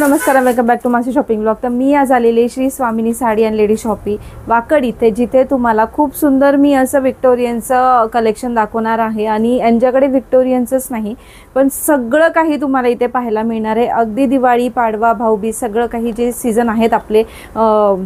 नमस्कार, welcome back to माझी shopping blog. तर मी आज आलेले Shri Swamini sari and lady shoppe Wakad इथे, जिथे तुम्हाला खूप सुंदर मी असं विक्टोरियनचं कलेक्शन दाखवणार आहे। आणि यांच्याकडे विक्टोरियनचंच नाही पण सगळं काही तुम्हाला इथे पाहायला मिळणार आहे। अगदी दिवाळी, पाडवा, भाऊबीज सगळं काही जे सीझन आहेत आपले,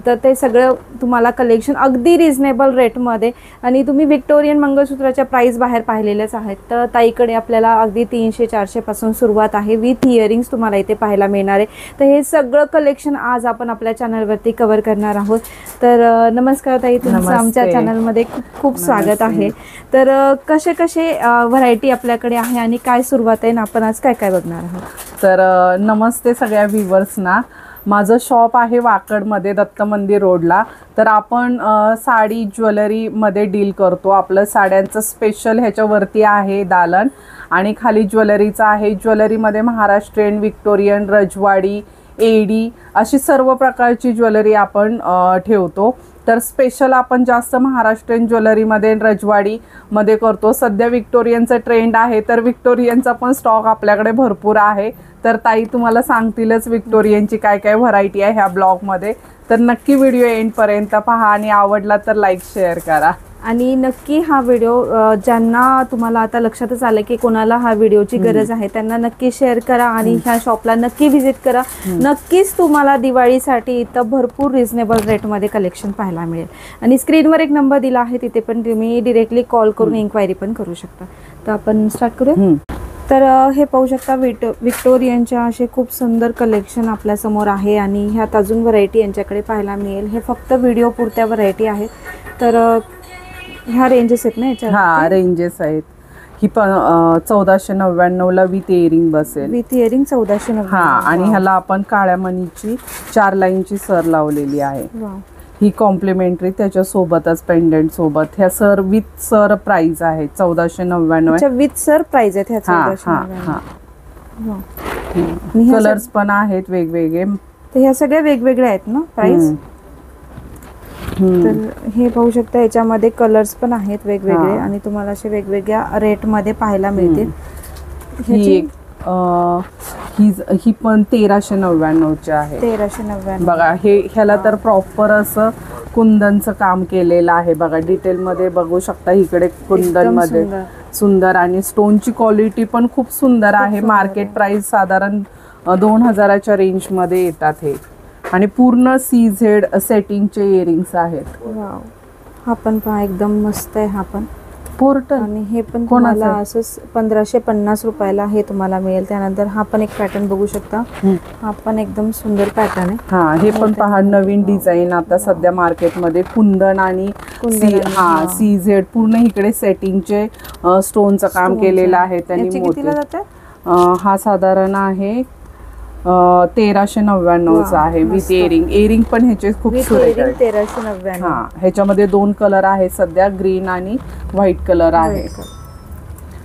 तर ते सगळं तुम्हाला कलेक्शन अगदी रिजनेबल रेटमध्ये। आणि तुम्ही विक्टोरियन मंगळसूत्राच्या प्राइस बाहेर पाहिलेलेच आहेत, तर ताईकडे आपल्याला अगदी 300-400 पासून सुरुवात आहे। विथ इयरिंग्स तुम्हाला इथे पाहायला मिळणार आहे। तर हे सगळं कलेक्शन आज आपण आपल्या चॅनलवरती कव्हर करणार आहोत। तर नमस्कार ताई, तुमचं आमच्या चॅनलमध्ये खूप खूप स्वागत आहे। तर कसे कसे व्हरायटी आपल्याकडे आहे आणि काय सुरुवात आहे ना, आपण आज काय काय बघणार आहोत। तर नमस्ते सगळ्या व्ह्यूअर्सना। माझं शॉप आहे वाकडमध्ये, दत्त मंदिर रोडला। तर आपण साडी ज्वेलरीमध्ये डील करतो। आपलं साड्यांचं स्पेशल ह्याच्यावरती आहे दालन, आणि खाली ज्वेलरीचं आहे। ज्वेलरीमध्ये महाराष्ट्रीयन, विक्टोरियन, रजवाडी, एडी अशी सर्व प्रकारची ज्वेलरी आपण ठेवतो। तर स्पेशल आपण जास्त महाराष्ट्रीयन ज्वेलरीमध्ये, रजवाडीमध्ये करतो। सध्या विक्टोरियनचा ट्रेंड आहे, तर विक्टोरियनचा पण स्टॉक आपल्याकडे भरपूर आहे। तर ताई तुम्हाला सांगतीलच विक्टोरियनची काय काय व्हरायटी आहे ह्या ब्लॉगमध्ये। तर नक्की व्हिडिओ एंडपर्यंत पहा आणि आवडला तर लाईक शेअर करा। आणि नक्की हा व्हिडिओ ज्यांना तुम्हाला आता लक्षातच आलं की कोणाला हा व्हिडिओची गरज आहे त्यांना नक्की शेअर करा आणि ह्या शॉपला नक्की व्हिजिट करा। नक्कीच तुम्हाला दिवाळीसाठी इथं भरपूर रिजनेबल रेटमध्ये कलेक्शन पाहायला मिळेल। आणि स्क्रीनवर एक नंबर दिला आहे, तिथे पण तुम्ही डिरेक्टली कॉल करून इन्क्वायरी पण करू शकता। तर आपण स्टार्ट करूया। तर हे पाहू शकता विक्टोरियनच्या असे खूप सुंदर कलेक्शन आपल्यासमोर आहे आणि ह्यात अजून व्हरायटी यांच्याकडे पाहायला मिळेल। हे फक्त व्हिडिओ पुरत्या व्हरायटी आहेत। तर ह्या रेंजेस आहेत ना याच्या? हा, रेंजेस आहेत। ही पण 1499 विथ इयरिंग बसेल। With earring 1499। हा, आणि ह्याला आपण काळ्या मणीची 4 लाईनची सर लावलेली आहे। ही कॉम्प्लिमेंटरी त्याच्यासोबतच पेंडंट सोबत। ह्या सर विथ सर प्राइस आहे 1499। अच्छा, विथ सर प्राइस आहे ह्या 1499। कलर्स पण आहेत वेगवेगळे। तर ह्या सगळ्या वेगवेगळ्या आहेत ना प्राइस? तर हे पाहू शकता, याच्यामध्ये कलर्स पण आहेत वेगवेगळे आणि तुम्हाला असे वेगवेगळ्या रेट मध्ये पाहायला मिळतील। ही पण 1399 आहे। 1399 बघा। ह्याला तर प्रॉपर असं कुंदनचं काम केलेलं आहे बघा। डिटेल मध्ये बघू शकता, इकडे कुंदन मध्ये सुंदर, आणि स्टोनची क्वालिटी पण खूप सुंदर आहे। मार्केट प्राइस साधारण 2000च्या रेंज मध्ये येतात हे। आणि पूर्ण CZ सेटिंगचे इयरिंग्स आहेत। वाव, हा पण पहा एकदम मस्त आहे। हा पण पोर्टल, आणि हे पण तुम्हाला असं 1550 रुपयाला हे तुम्हाला मिळेल। त्यानंतर हा पण एक पॅटर्न बघू शकता, हा पण एकदम सुंदर पॅटर्न आहे। हा, हे पण पहा नवीन डिझाईन आता सध्या मार्केटमध्ये। कुंदन आणि CZ पूर्ण इकडे सेटिंगचे स्टोनचं काम केलेलं आहे त्यांनी। हा साधारण आहे 1399 आहे विथ इयरिंग पण ह्याचे खूप सुरेख आहे। 1399। हा, ह्याच्यामध्ये 2 कलर आहे सध्या, ग्रीन आणि व्हाईट कलर आहे।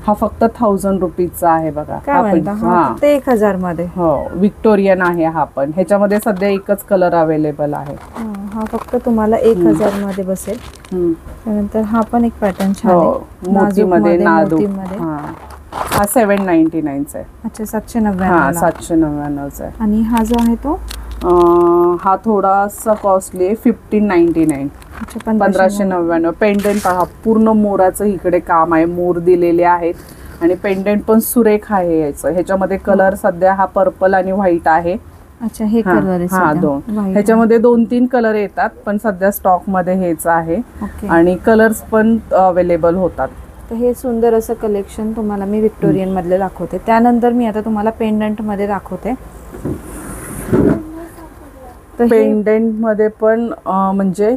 हा फक्त 1000 रुपीजचा आहे बघा। हा 1000 मध्ये। हो, विक्टोरियन आहे हा पण। ह्याच्यामध्ये सध्या एकच कलर अवेलेबल आहे। हा फक्त तुम्हाला 1000 मध्ये बसेल। त्यानंतर हा पण एक पॅटर्न छान आहे, मोतीमध्ये नाजूक। हा 799 आहे। अच्छा, 799। हा, 799 आहे। आणि हा जो आहे तो हा थोडासा कॉस्टली आहे, 1599। 1599। पेंडंट पहा, पूर्ण मोराचं इकडे काम आहे, मोर दिलेले आहेत आणि पेंडंट पण सुरेख आहे याचं। ह्याच्यामध्ये कलर सध्या हा पर्पल आणि व्हाईट आहे। अच्छा, हे कलर आहे? हा, 2। ह्याच्यामध्ये 2-3 कलर येतात पण सध्या स्टॉक मध्ये हेच आहे। आणि कलर्स पण अवेलेबल होतात। तर हे सुंदर असं कलेक्शन तुम्हाला मी विक्टोरियन मधले दाखवते। त्यानंतर मी आता तुम्हाला पेंडंट मध्ये दाखवते। पेंडंट मध्ये पण म्हणजे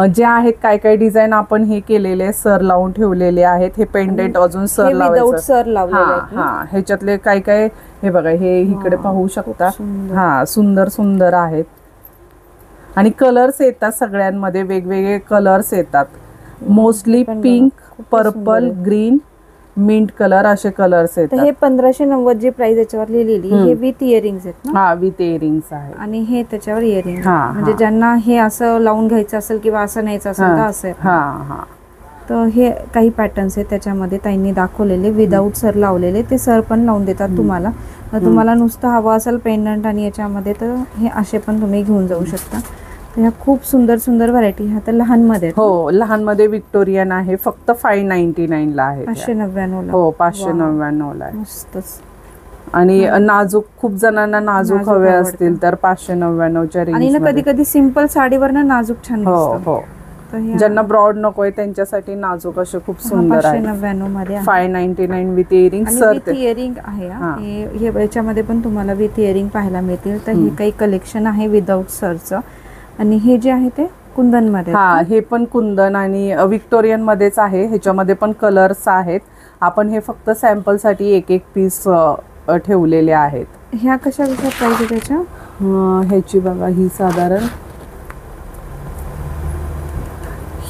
जे आहेत काय काय डिझाईन आपण हे केलेले सर लावून ठेवलेले आहेत। हे पेंडंट अजून सर लावायचं। हा, ह्याच्यातले काय काय हे बघा, हे इकडे पाहू शकता। हा, सुंदर सुंदर आहेत आणि कलर्स येतात सगळ्यांमध्ये, वेगवेगळे कलर्स येतात। Mostly pink, purple, green, mint colour असे कलर्स आहेत। हे 1590 जी प्राइस याच्यावर लिहिलेली, हे विथ इयरिंग्स आहेत ना? हा, विथ इयरिंग्स आहे। आणि हे त्याच्यावर इयरिंग, म्हणजे ज्यांना हे असं लावून घ्यायचं असेल किंवा असं न्यायचं असेल तर असं। तर हे काही पॅटर्न्स आहेत त्याच्यामध्ये ताईंनी दाखवलेले विदाऊट सर लावलेले, ते सर पण लावून देतात तुम्हाला. तर तुम्हाला नुसतं हवं असेल पेंडंट आणि याच्यामध्ये तर हे असे पण तुम्ही घेऊन जाऊ शकता. तर ह्या खूप सुंदर सुंदर व्हरायटी, ह्या तर लहानमध्ये आहेत. हो, लहानमध्ये विक्टोरियन आहे, फक्त 599 ला आहे. 599 ला. हो, 599 ला आहे. मस्तच. आणि नाजूक, खूप जणांना नाजूक हवे आवडतं. असतील तर 599च्या आणि रेंज ना कधी कधी सिंपल साडीवर ना नाजूक छान हो दिसतं. हो. तर हे ज्यांना ब्रॉड नकोय त्यांच्यासाठी नाजूक असे खूप हा सुंदर आहे. 599 मध्ये आहे. 599 विथ इयरिंग आणि सर. विथ इयरिंग आहे हा. हा. हे याच्यामध्ये पण तुम्हाला विथ इयरिंग पाहायला मिळतील. तर हे काही कलेक्शन आहे विदाऊट सरचं. आणि हे जे आहे ते कुंदन मध्ये. हा, हे पण कुंदन आणि विक्टोरियन मध्येच आहे. ह्याच्यामध्ये पण कलर्स आहेत. आपण हे फक्त सॅम्पल साठी एक एक पीस ठेवलेले आहेत. ह्या कशा प्राइस आहे त्याच्या? ह्याची बघा, ही साधारण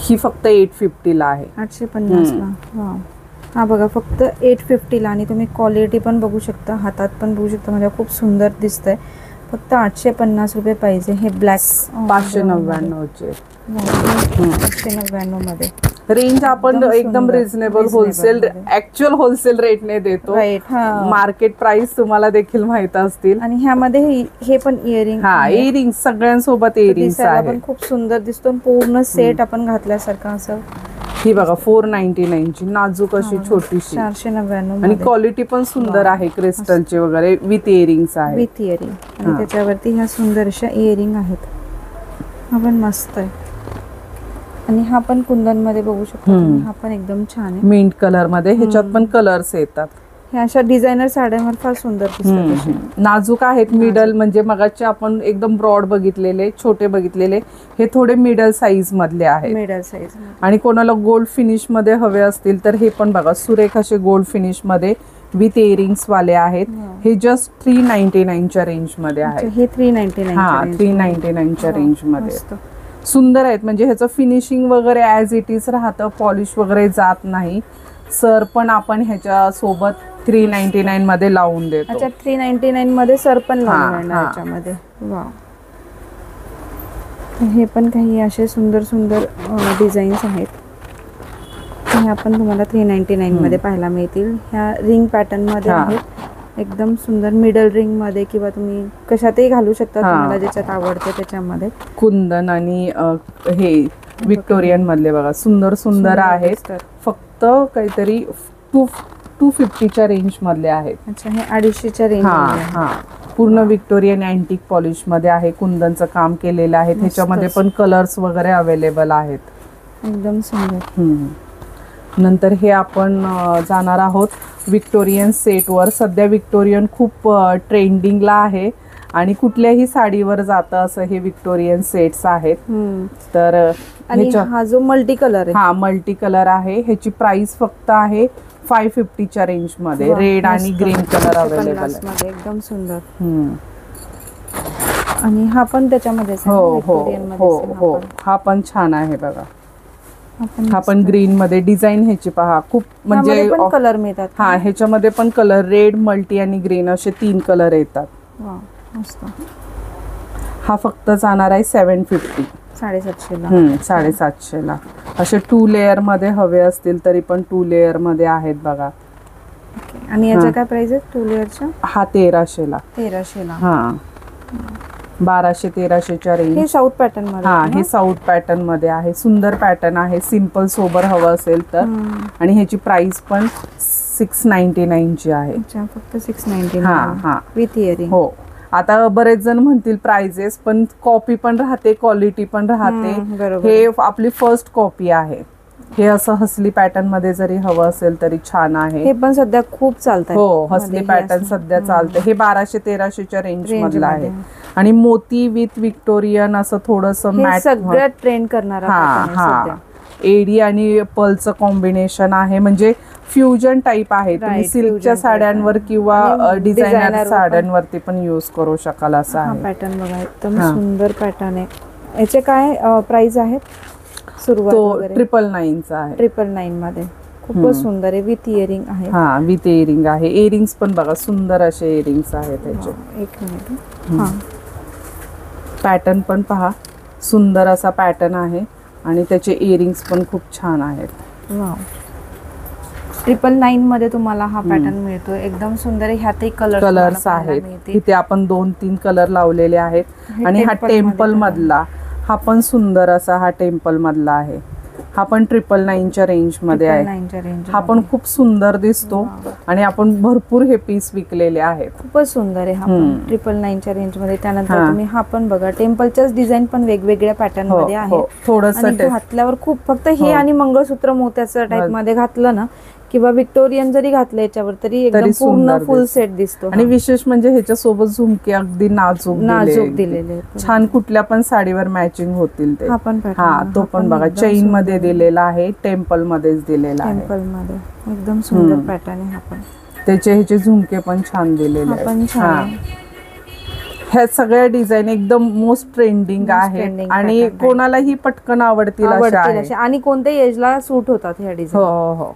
ही फक्त 850 ला आहे. 850 ला. वा. हा बघा फक्त 850 ला. आणि तुम्ही क्वालिटी पण बघू शकता, हातात पण बघू शकता, म्हणजे खूप सुंदर दिसतंय. फक्त 850 रुपये पाहिजे. हे ब्लॅक 599 चे. 599 मध्ये. रेंज आपण एकदम एकदम सुंदर, रिझनेबल reasonable होलसेल, मध्ये. ऍक्च्युअल होलसेल रेटने देतो. राईट. हा. मार्केट प्राइस तुम्हाला देखील माहित असतील. आणि ह्यामध्ये हे पण इयरिंग. हा, इयरिंग सगळ्यांसोबत इयरिंग्स आहे. पण खूप सुंदर दिसतो. पूर्ण सेट आपण घातल्यासारखं असं. ही बघा 499 ची नाजूक अशी छोटीशी. 499 आणि क्वालिटी पण सुंदर आहे, क्रिस्टलचे वगैरे विथ इयरिंग्स आहे. With earring. आणि त्याच्यावरती ह्या सुंदर अशा इयरिंग आहेत. हा पण मस्त आहे. आणि हा पण कुंदन मध्ये बघू शकतो. हा पण एकदम छान आहे. मिंट कलर मध्ये. ह्याच्यात पण कलर्स येतात. ह्या अशा डिझायनर साड्यांवर फार सुंदर दिसतात. नाजूक आहेत. मिडल म्हणजे मगाचे आपण एकदम ब्रॉड बघितलेले, छोटे बघितलेले, हे थोडे मिडल साईज मधले आहेत. Middle size. आणि कोणाला गोल्ड फिनिश मध्ये हवे असतील तर हे पण बघा, सुरेख असे गोल्ड फिनिश मध्ये विथ इयरिंग्स वाले आहेत. हे जस्ट 399 च्या रेंज मध्ये आहे. हे 399. हा, 399 च्या रेंज मध्ये सुंदर आहेत. म्हणजे ह्याचं फिनिशिंग वगैरे ॲज इट इज राहतं, पॉलिश वगैरे जात नाही. सर पण आपण ह्याच्या सोबत 399 मध्ये लावून देतो. अच्छा, 399 मध्ये सर पण लावून ह्याच्यामध्ये. वा. हे पण काही असे सुंदर सुंदर डिझाईन्स आहेत. हे आपण तुम्हाला 399 मध्ये पाहायला मिळतील. ह्या रिंग पॅटर्न मध्ये आहेत. एकदम सुंदर मिडल रिंग मध्ये, किंवा तुम्ही कशातही घालू शकता, तुम्हाला ज्याच्यात आवडते त्याच्यामध्ये. कुंदन आणि हे विक्टोरियन मधले बघा, सुंदर सुंदर आहेत. फक्त काहीतरी 250च्या रेंज मधले आहेत. अच्छा, हे 250च्या रेंज. हा, पूर्ण विक्टोरियन अँटिक पॉलिश मध्ये आहे. कुंदनचं काम केलेलं आहे. ह्याच्यामध्ये पण कलर्स वगैरे अवेलेबल आहेत. एकदम सुंदर. नंतर हे आपण जाणार आहोत विक्टोरियन सेटवर. सध्या विक्टोरियन खूप ट्रेंडिंगला आहे आणि कुठल्याही साडीवर जातं असं हे विक्टोरियन सेट्स आहेत. तर हा जो मल्टी कलर आहे, हा मल्टी कलर आहे. ह्याची प्राइस फक्त आहे 550च्या रेंज मध्ये. रेड आणि ग्रीन कलर अवेलेबल आहे. एकदम सुंदर. आणि हा पण त्याच्यामध्येच. हो हो हो हो, हा पण छान आहे बघा. हा पण ग्रीन मध्ये. डिझाईन ह्याची पहा, खूप म्हणजे कलर मिळतात. हा, ह्याच्यामध्ये पण कलर रेड, मल्टी आणि ग्रीन असे 3 कलर येतात. मस्त. हा फक्त जाणार आहे 750. 750 ला. असे 2 लेअर मध्ये हवे असतील तरी पण 2 लेअर मध्ये आहेत बघा. आणि याच्या काय प्राइस आहे 2 लेअरच्या? हा 1300 ला. 1300 ला. हा, 1200-1300च्या रेंज. हे साऊथ पॅटर्न मध्ये. हा, हे साऊथ पॅटर्न मध्ये आहे. सुंदर पॅटर्न आहे. सिंपल सोबर हवं असेल तर. आणि ह्याची प्राइस पण 699 ची आहे. अच्छा, फक्त 699. हा, विथ इयरिंग. हो. आता बरेच जण म्हणतील प्राइजेस, पण कॉपी पण राहते, क्वालिटी पण राहते. हे आपली फर्स्ट कॉपी आहे. हे असं हसली पॅटर्न मध्ये जरी हवं असेल तरी छान आहे. हे पण सध्या खूप चालतंय. हो, हसली पॅटर्न सध्या चालते. हे 1200-1300च्या रेंज मधलं आहे. आणि मोती विथ विक्टोरियन असं थोडस मॅट, सगळ्यात ट्रेंड करणार. हा, एडी आणि पर्लचं कॉम्बिनेशन आहे. म्हणजे फ्युजन टाइप आहे. तुम्ही सिल्कच्या साड्यांवर किंवा डिझायनर साड्यांवरती पण यूज करू शकाल असं आहे. पॅटर्न बघा, एकदम सुंदर पॅटर्न आहे. याचे काय प्राइस आहेत? सुरुवात 999 चा आहे. 999 मध्ये. खूपच सुंदर आहे. विथ इयरिंग आहे. हा, विथ इयरिंग आहे. इयरिंग्स पण बघा, सुंदर असे इयरिंग्स आहेत त्याचे. एक मिनिट. पॅटर्न पण पहा, सुंदर असा पॅटर्न आहे. आणि त्याचे इयरिंग्स पण खूप छान आहेत. वाव. 999 मध्ये तुम्हाला हा पॅटर्न मिळतो. एकदम सुंदर आहे. ह्यातही कलर्स आहेत. इथे आपण 2-3 कलर लावलेले आहेत. आणि हा टेम्पल मधला, हा पण सुंदर असा हा टेम्पल मधला आहे. हा पण 999च्या रेंज मध्ये आहे. हा पण खूप सुंदर दिसतो. आणि आपण भरपूर हे पीस विकलेले आहेत. खूपच सुंदर आहे हा पण 999च्या रेंज मध्ये. त्यानंतर तुम्ही हा पण बघा, टेम्पलच्याच डिझाईन पण वेगवेगळ्या पॅटर्न मध्ये आहे. थोडंसं घातल्यावर खूप, फक्त हे आणि मंगळसूत्र मोत्याचं टाइप मध्ये घातलं ना, किंवा विक्टोरियन जरी घातलं याच्यावर, तरी एकदम पूर्ण फुल सेट दिसतो. आणि विशेष म्हणजे ह्याच्या सोबत झुमके अगदी नाजूक दिलेले, छान. कुठल्या पण साडीवर मॅचिंग होतील ते. हा तो पण बघा, चेन मध्ये दिलेला आहे, टेम्पल मध्येच दिलेला आहे. टेम्पल मध्ये एकदम सुंदर पॅटर्न आहे. हा पण ह्याचे झुमके पण छान दिलेले आहेत. ह्या सगळ्या डिझाईन एकदम मोस्ट ट्रेंडिंग आहेत आणि कोणालाही पटकन आवडतील अशा, आणि कोणत्याही एजला सूट होतात ह्या डिझाईन. हो.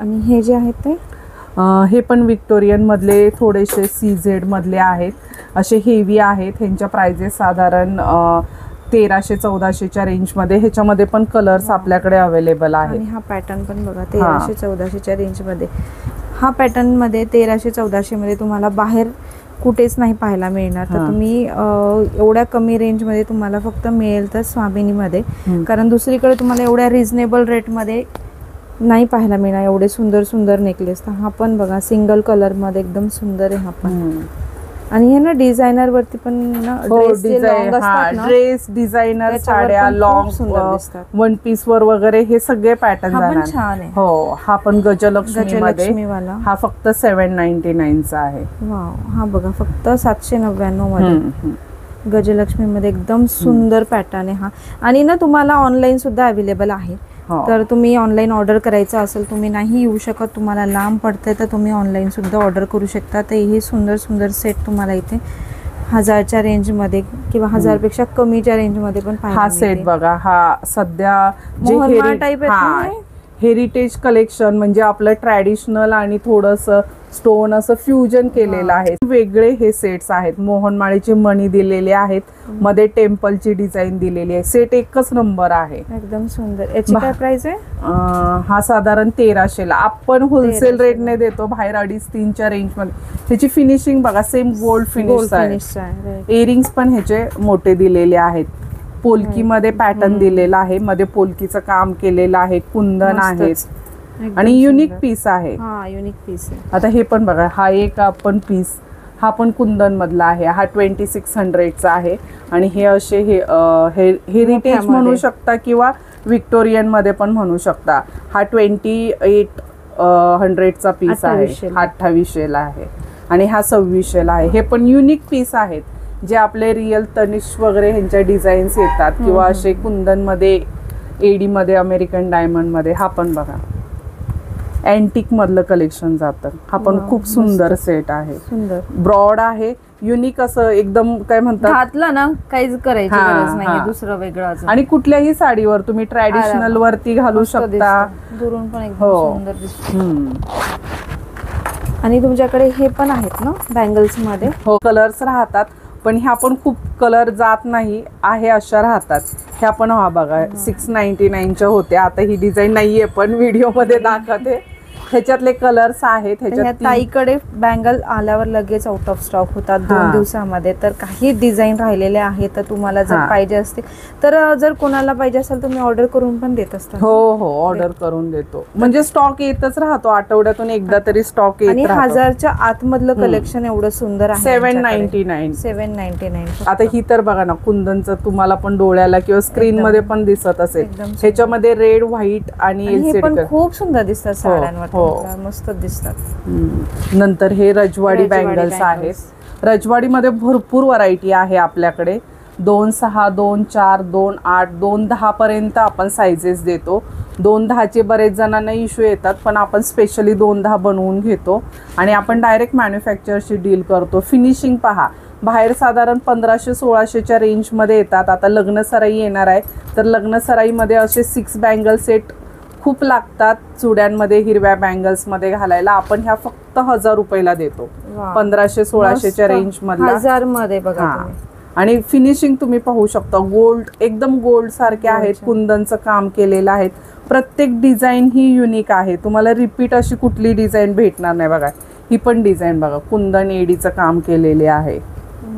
आणि हे जे आहेत ते हे पण विक्टोरियन मधले, थोडेसे CZ मधले आहेत. असे हेवी आहेत. ह्यांच्या प्राइजेस साधारण 1300-1400च्या रेंज मध्ये. ह्याच्यामध्ये पण कलर्स आपल्याकडे अवेलेबल आहेत. आणि हा पॅटर्न पण बघा, 1300-1400च्या रेंज मध्ये. हा पॅटर्न मध्ये 1300-1400 मध्ये तुम्हाला बाहेर कुठेच नाही पाहायला मिळणार. तर तुम्ही एवढ्या कमी रेंज मध्ये तुम्हाला फक्त मिळेल तर स्वामिनीमध्ये. कारण दुसरीकडे तुम्हाला एवढ्या रिझनेबल रेट मध्ये नाही पाहायला मिळणार एवढे सुंदर सुंदर नेकलेस. तर हा पण बघा, सिंगल कलर मध्ये एकदम सुंदर आहे हा पण. आणि हे ना डिझायनर वरती पण ड्रेस डिझायनर साड्या लॉंग वन पीस वर वगैरे हे सगळे पॅटर्न छान आहे. हो. हा पण गजलक्ष्मी वाला, हा फक्त 799चा आहे. हा बघा, फक्त 799 मध्ये गजलक्ष्मी मध्ये एकदम सुंदर पॅटर्न आहे हा. आणि ना तुम्हाला ऑनलाईन सुद्धा अवेलेबल आहे. तर तुम्ही ऑनलाईन ऑर्डर करायचं असेल, तुम्ही नाही येऊ शकत, तुम्हाला लांब पडतंय, तर तुम्ही ऑनलाईन सुद्धा ऑर्डर करू शकता. तर हे सुंदर सुंदर सेट तुम्हाला इथे 1000च्या रेंज मध्ये किंवा 1000 पेक्षा कमीच्या रेंज मध्ये पण पाहायला हा सेट बघा. हा सध्या जे टाइप आहे, हेरिटेज कलेक्शन, म्हणजे आपलं ट्रॅडिशनल आणि थोडंसं स्टोन असं फ्युजन केलेलं आहे. वेगळे हे सेट्स आहेत. मोहनमाळीचे मणी दिलेले आहेत, मध्ये टेम्पलची डिझाईन दिलेली आहे. सेट एकच नंबर आहे, एकदम सुंदर. याची काय प्राइस आहे? हा साधारण 1300ला. आपण होलसेल रेटने देतो, बाहेर 2.5-3च्या रेंज मध्ये. ह्याची फिनिशिंग बघा, सेम गोल्ड फिनिश आहे. इयरिंग्स पण ह्याचे मोठे दिलेले आहेत. पोलकी मध्ये पॅटर्न दिलेला आहे, मध्ये पोलकीचं काम केलेलं आहे, कुंदन आहेत आणि युनिक पीस आहे. युनिक पीस आहे. आता हे पण बघा, हा एक आपण पीस, हा पण कुंदन मधला आहे. हा 2600चा आहे. आणि हे असे हेरिटेज म्हणू शकता किंवा विक्टोरियन मध्ये पण म्हणू शकता. हा 2800चा पीस आहे. हा 2800ला आहे. आणि हा 2600ला आहे. हे पण युनिक पीस आहेत, जे आपले रिअल तनिष्क वगैरे ह्यांच्या डिझाईन्स येतात, किंवा असे कुंदन मध्ये, एडी मध्ये, अमेरिकन डायमंड मध्ये. हा पण बघा, अँटिक मधलं कलेक्शन जातं. हा पण खूप सुंदर सेट आहे. सुंदर ब्रॉड आहे, युनिक असं एकदम, काय म्हणतात, घातलं ना काहीच करायची गरज नाही दुसरं वेगळं. आणि कुठल्याही साडीवर तुम्ही ट्रॅडिशनल वरती घालू शकता. दुरून पण एकदम सुंदर दिसतं. आणि तुमच्याकडे हे पण आहेत ना बँगल्स मध्ये? हो, कलर्स राहतात, पण ह्या पण खूप कलर जात नाही आहे अशा राहतात. ह्या पण हा बघा 699च्या होत्या. आता ही डिझाईन नाहीये, पण व्हिडिओ मध्ये दाखवते. ह्याच्यातले कलर्स आहेत. ह्याच्यात ताईकडे बँगल आल्यावर लगेच आउट ऑफ स्टॉक होतात 2 दिवसामध्ये. तर काही डिझाईन राहिलेले आहेत, तर तुम्हाला जर पाहिजे असते तर जर कोणाला पाहिजे असेल तुम्ही ऑर्डर करून पण देत असता? हो, ऑर्डर करून देतो. म्हणजे स्टॉक येतच राहतो, आठवड्यातून एकदा तरी स्टॉक येत राहतो. आणि 1000च्या आतमधलं कलेक्शन एवढं सुंदर आहे. 799. आता ही तर बघा ना, कुंदनचं तुम्हाला पण डोळ्याला किंवा स्क्रीन मध्ये पण दिसत असेल. ह्याच्यामध्ये रेड, व्हाईट आणि पण खूप सुंदर दिसतात साड्यांवर, मस्त दिसतात. नंतर हे रजवाडी बँगल्स आहेत. रजवाडीमध्ये भरपूर व्हरायटी आहे आपल्याकडे. 2.6, 2.4, 2.8, 2.10 पर्यंत आपण सायझेस देतो. 2.10चे बरेच जणांना इश्यू येतात, पण आपण स्पेशली 2.10 बनवून घेतो आणि आपण डायरेक्ट मॅन्युफॅक्चरशी डील करतो. फिनिशिंग पहा, बाहेर साधारण 1500-1600च्या रेंजमध्ये येतात. आता लग्न सराई येणार आहे, तर लग्न सराईमध्ये असे 6 बँगल सेट खूप लागतात. चुड्यांमध्ये, हिरव्या बँगल्स मध्ये घालायला. आपण ह्या फक्त 1000 रुपयाला देतो. 1500-1600च्या रेंज मध्ये 1000 मध्ये बघा. आणि फिनिशिंग तुम्ही पाहू शकता, गोल्ड एकदम गोल्ड सारखे आहेत, कुंदनचं काम केलेलं आहे. प्रत्येक डिझाईन ही युनिक आहे, तुम्हाला रिपीट अशी कुठली डिझाईन भेटणार नाही. बघा ही पण डिझाईन बघा, कुंदन एडीचं काम केलेले आहे.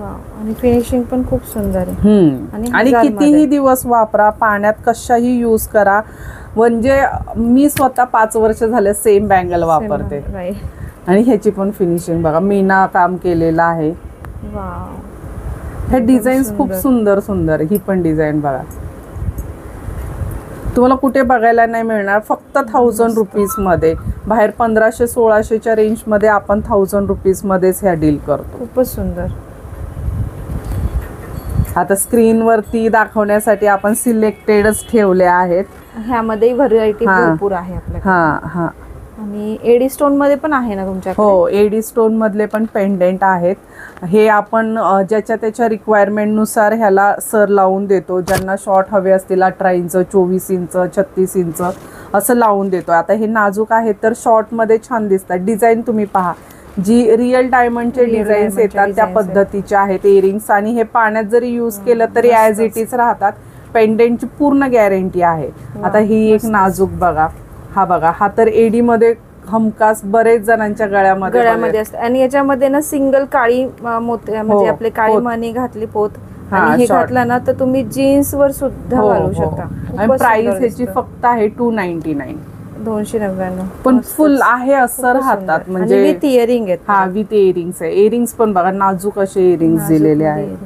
आणि फिनिशिंग पण खूप सुंदर आहे. आणि कितीही दिवस वापरा, पाण्यात कशाही यूज करा. म्हणजे मी स्वतः 5 वर्ष झाले सेम बँगल वापरते. आणि ह्याची पण फिनिशिंग बघा, मीना काम केलेलं आहे. हे डिझाईन्स खूप सुंदर सुंदर. ही पण डिझाईन बघा, तुम्हाला कुठे बघायला नाही मिळणार. फक्त 1000 रुपीज मध्ये. बाहेर 1500-1600च्या रेंज मध्ये आपण 1000 रुपीज मध्येच ह्या डील करतो. खूपच सुंदर. आता स्क्रीनवरती दाखवण्यासाठी आपण सिलेक्टेडच ठेवले आहेत. ह्यामध्ये व्हरायटी भरपूर आहे आपल्याकडे. आणि एडी स्टोन मध्ये पण आहे ना तुमच्याकडे? हो, एडी स्टोन मधले पण पेंडेंट आहेत. हे आपण ज्याच्या त्याच्या रिक्वायरमेंट नुसार ह्याला सर लावून देतो. ज्यांना शॉर्ट हवे असतील 18 इंच, 24 इंच, 36 इंच असं लावून देतो. आता हे नाजूक आहेत तर शॉर्ट मध्ये छान दिसतात. डिझाईन तुम्ही पहा, जी रिअल डायमंडचे डिझाईन्स येतात त्या पद्धतीचे आहेत इयरिंग्स. आणि हे पाण्यात जरी यूज केलं तरी ॲज इट इज राहतात. पेंडेंटची पूर्ण गॅरंटी आहे. आता ही एक नाजूक बघा, हा बघा, हा तर एडी मध्ये हमखास बरेच जणांच्या गळ्यामध्ये असते. आणि याच्यामध्ये ना सिंगल काळी मोती म्हणजे आपले काळी मणी घातली पोत आणि हे घातला ना तर तुम्ही जीन्स वर सुद्धा घालू शकता. आणि प्राइस ह्याची फक्त आहे 299. 299. पण फुल आहे असं राहतात. म्हणजे विथ इयरिंग आहेत. हा, विथ इयरिंग्स आहे. इयरिंग्स पण बघा, नाजूक असे इयरिंग्स दिलेले आहेत.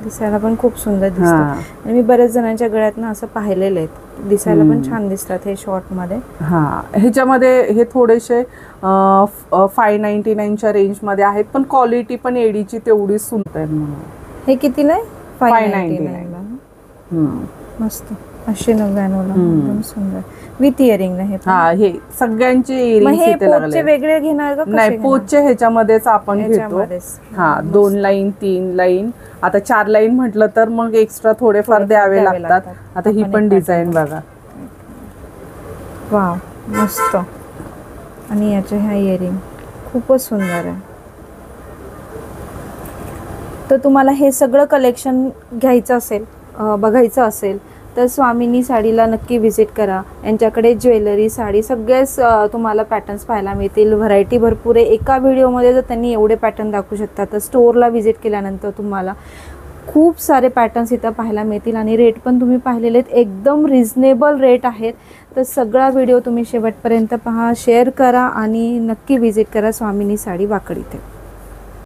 दिसायला पण खूप सुंदर दिसतात. आणि मी बऱ्याच जणांच्या गळ्यात ना असं पाहिलेलं आहे, दिसायला पण छान दिसतात हे शॉर्ट मध्ये. ह्याच्यामध्ये हे थोडेसे 599च्या रेंज मध्ये आहेत, पण क्वालिटी पण एडीची तेवढी सुंदर आहे. हे कितीला आहे? 599. मस्त. 899 एकदम सुंदर विथ इयरिंग ना. हे सगळ्यांचे इयरिंग्स इथे लागले. वेगळे घेणार का? नाही, पोचचे ह्याच्यामध्येच आपण घेतो. 2 लाईन 3 लाईन. आता 4 लाईन म्हटलं तर मग एक्स्ट्रा थोडेफार द्यावे लागतात. आता ही पण डिझाईन बघा, वाव मस्त. आणि याचे ह्या इयरिंग खूपच सुंदर आहे. तर तुम्हाला हे सगळं कलेक्शन घ्यायचं असेल, बघायचं असेल तर स्वामिनी साडीला नक्की व्हिजिट करा. यांच्याकडे ज्वेलरी, साडी सगळेच तुम्हाला पॅटर्न्स पाहायला मिळतील. व्हरायटी भरपूर आहे. एका व्हिडिओमध्ये जर त्यांनी एवढे पॅटर्न दाखवू शकतात तर स्टोअरला व्हिजिट केल्यानंतर तुम्हाला खूप सारे पॅटर्न्स इथं पाहायला मिळतील. आणि रेट पण तुम्ही पाहिलेले आहेत, एकदम रिझनेबल रेट आहेत. तर सगळा व्हिडिओ तुम्ही शेवटपर्यंत पहा, शेअर करा आणि नक्की व्हिजिट करा स्वामिनी साडी वाकड इथे.